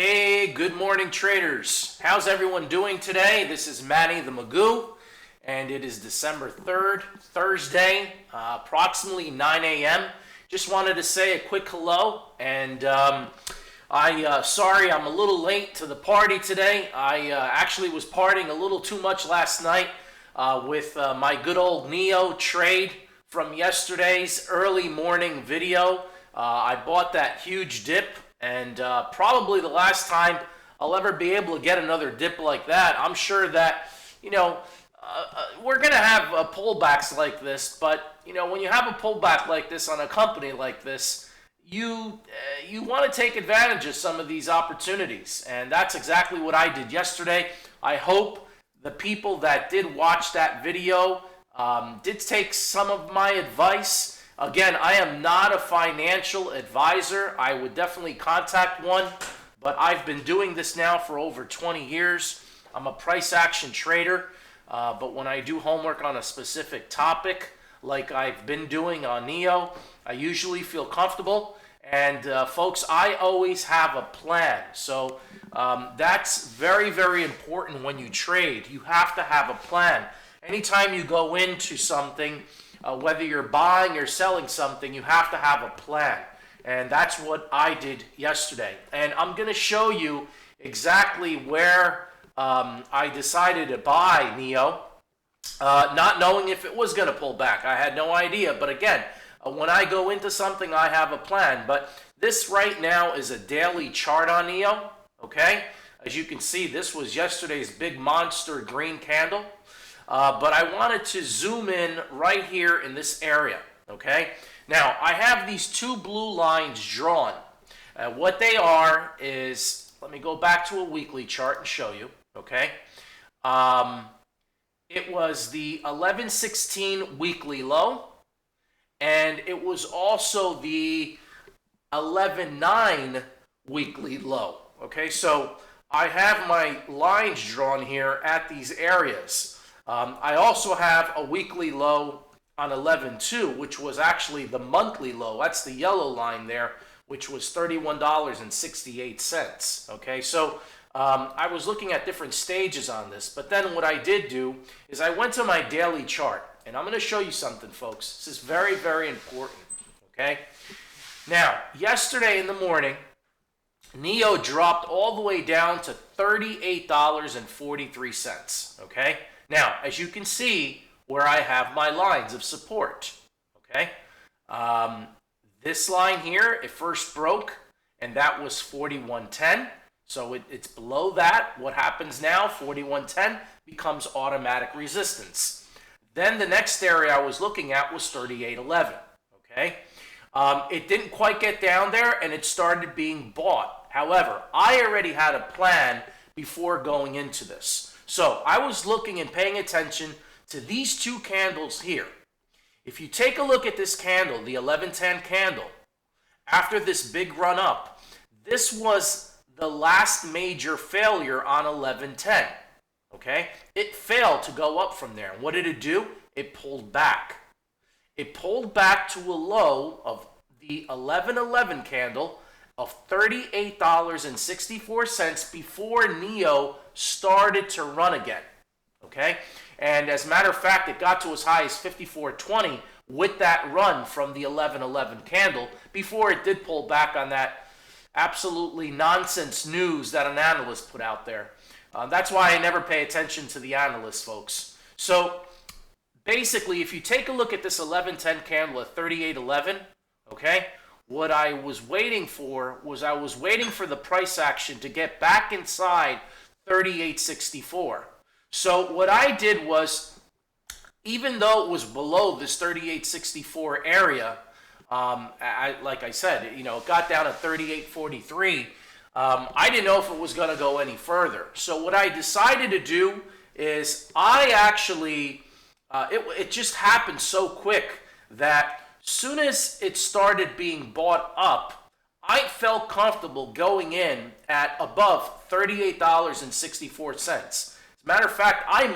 Hey, good morning, traders. How's everyone doing today? This is Manny the Magoo, and it is December 3rd, Thursday, approximately 9 a.m. Just wanted to say a quick hello, and sorry I'm a little late to the party today. I actually was partying a little too much last night with my good old Nio trade from yesterday's early morning video. I bought that huge dip, and probably the last time I'll ever be able to get another dip like that. I'm sure that, we're going to have pullbacks like this, but, when you have a pullback like this on a company like this, you want to take advantage of some of these opportunities, and that's exactly what I did yesterday. I hope the people that did watch that video did take some of my advice. Again, I am not a financial advisor. I would definitely contact one, but I've been doing this now for over 20 years. I'm a price action trader, but when I do homework on a specific topic, like I've been doing on Nio, I usually feel comfortable. And folks, I always have a plan. So that's very, very important when you trade. You have to have a plan. Anytime you go into something, whether you're buying or selling something, you have to have a plan. And that's what I did yesterday. And I'm going to show you exactly where I decided to buy Nio, not knowing if it was going to pull back. I had no idea. But again, when I go into something, I have a plan. But this right now is a daily chart on Nio. Okay? As you can see, this was yesterday's big monster green candle. But I wanted to zoom in right here in this area, okay? Now, I have these two blue lines drawn. What they are is, let me go back to a weekly chart and show you, okay? It was the 11/16 weekly low, and it was also the 11/9 weekly low, okay? So I have my lines drawn here at these areas. I also have a weekly low on 11/2, which was actually the monthly low. That's the yellow line there, which was $31.68. Okay, so I was looking at different stages on this, but then what I did do is I went to my daily chart, and I'm going to show you something, folks. This is very, very important. Okay, now yesterday in the morning, Nio dropped all the way down to $38.43. Okay. Now, as you can see, where I have my lines of support, okay? This line here, it first broke, and that was 41.10. So it's below that. What happens now? 41.10 becomes automatic resistance. Then the next area I was looking at was 38.11, okay? It didn't quite get down there, and it started being bought. However, I already had a plan before going into this. So I was looking and paying attention to these two candles here. If you take a look at this candle, the 11/10 candle, after this big run up, this was the last major failure on 11/10. Okay? It failed to go up from there. What did it do? It pulled back. It pulled back to a low of the 11/11 candle of $38.64 before Nio started to run again, okay? And as a matter of fact, it got to as high as 54.20 with that run from the 11/11 candle before it did pull back on that absolutely nonsense news that an analyst put out there. That's why I never pay attention to the analysts, folks. So basically, if you take a look at this 11/10 candle at 38.11, okay, what I was waiting for was I was waiting for the price action to get back inside 38.64. So what I did was, even though it was below this 38.64 area, like I said, it got down to 38.43. I didn't know if it was going to go any further. So what I decided to do is I actually, it just happened so quick that soon as it started being bought up, I felt comfortable going in at above $38.64. As a matter of fact, I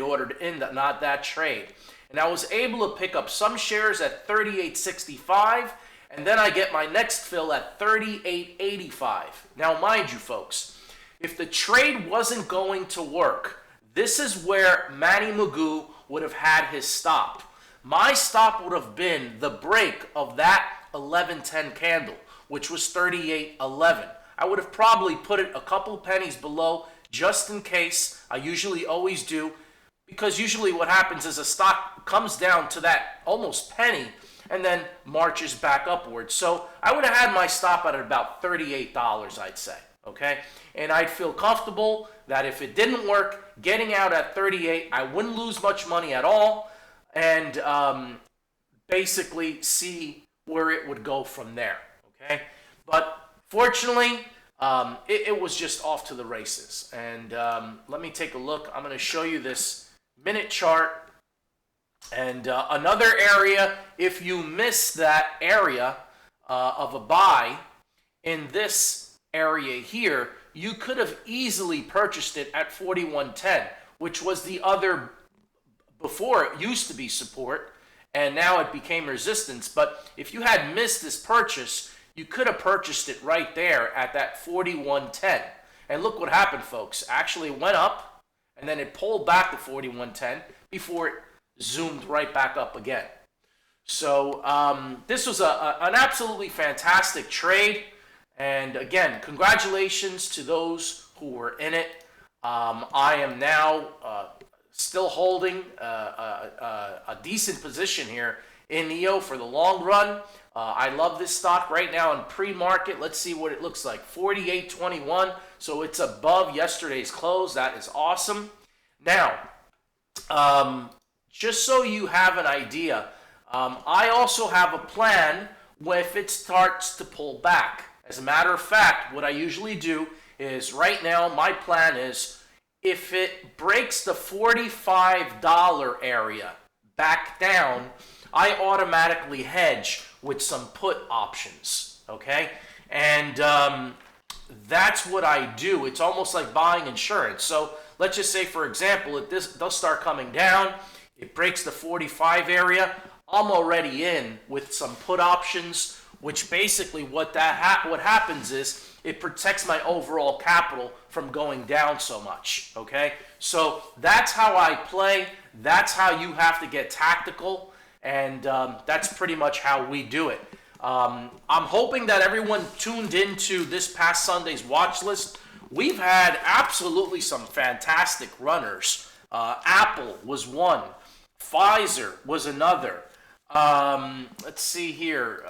ordered in that trade, and I was able to pick up some shares at $38.65 and then I get my next fill at 38.85. Now, mind you, folks, if the trade wasn't going to work, this is where Manny Magoo would have had his stop. My stop would have been the break of that 11:10 candle, which was 38.11. I would have probably put it a couple pennies below just in case. I usually always do, because usually what happens is a stock comes down to that almost penny and then marches back upwards. So I would have had my stop at about $38, I'd say, okay? And I'd feel comfortable that if it didn't work, getting out at 38, I wouldn't lose much money at all, and basically see where it would go from there, okay? But fortunately, it was just off to the races. And let me take a look. I'm going to show you this minute chart. And another area, if you miss that area of a buy in this area here, you could have easily purchased it at 41.10, which was the other, before it used to be support, and now it became resistance. But if you had missed this purchase, you could have purchased it right there at that 41.10. And look what happened, folks. Actually went up, and then it pulled back to 41.10 before it zoomed right back up again. So this was an absolutely fantastic trade. And again, congratulations to those who were in it. I am now still holding a decent position here in Nio for the long run. I love this stock right now in pre-market. Let's see what it looks like. 48.21, so it's above yesterday's close. That is awesome. Now, just so you have an idea, I also have a plan if it starts to pull back. As a matter of fact, what I usually do is, right now, my plan is, if it breaks the $45 area back down, I automatically hedge with some put options, okay? And that's what I do. It's almost like buying insurance. So let's just say, for example, if this does start coming down, it breaks the 45 area, I'm already in with some put options, which basically what happens is it protects my overall capital from going down so much, okay? So that's how I play. That's how you have to get tactical, and that's pretty much how we do it. I'm hoping that everyone tuned into this past Sunday's watch list. We've had absolutely some fantastic runners. Apple was one. Pfizer was another. Let's see here.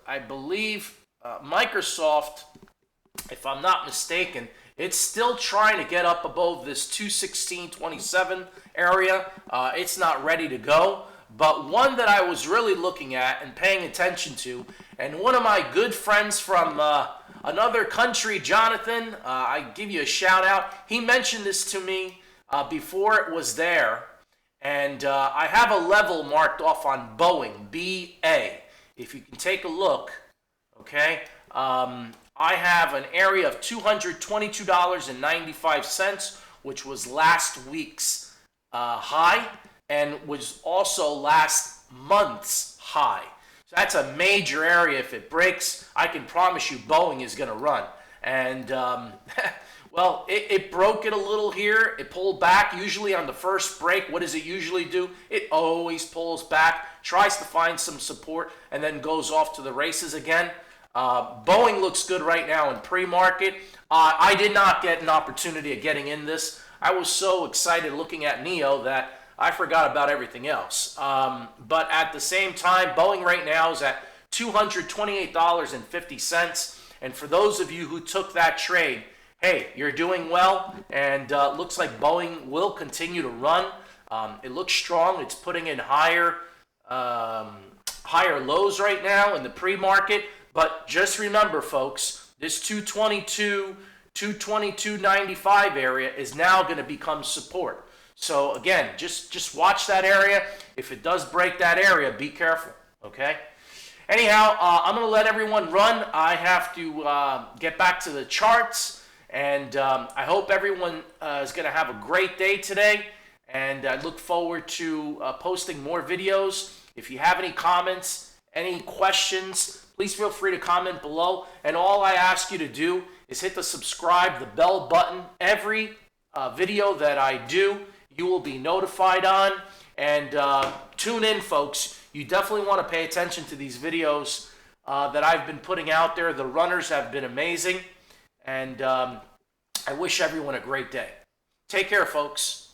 I believe Microsoft, if I'm not mistaken, it's still trying to get up above this 216.27 area. It's not ready to go. But one that I was really looking at and paying attention to, and one of my good friends from another country, Jonathan, I give you a shout out. He mentioned this to me before it was there. And I have a level marked off on Boeing, B-A. If you can take a look, okay, I have an area of $222.95, which was last week's high, and was also last month's high. So that's a major area. If it breaks, I can promise you Boeing is going to run. And well, it broke it a little here. It pulled back. Usually on the first break, what does it usually do? It always pulls back, tries to find some support, and then goes off to the races again. Boeing looks good right now in pre-market. I did not get an opportunity of getting in this. I was so excited looking at Nio that I forgot about everything else. But at the same time, Boeing right now is at $228.50. And for those of you who took that trade, hey, you're doing well, and looks like Boeing will continue to run. It looks strong. It's putting in higher lows right now in the pre-market. But just remember, folks, this 222.95 area is now going to become support. So again, just watch that area. If it does break that area, be careful, okay? Anyhow, I'm going to let everyone run. I have to get back to the charts. And I hope everyone is going to have a great day today. And I look forward to posting more videos. If you have any comments, any questions, please feel free to comment below. And all I ask you to do is hit the subscribe, the bell button. Every video that I do, you will be notified on. And tune in, folks. You definitely want to pay attention to these videos that I've been putting out there. The runners have been amazing. And I wish everyone a great day. Take care, folks.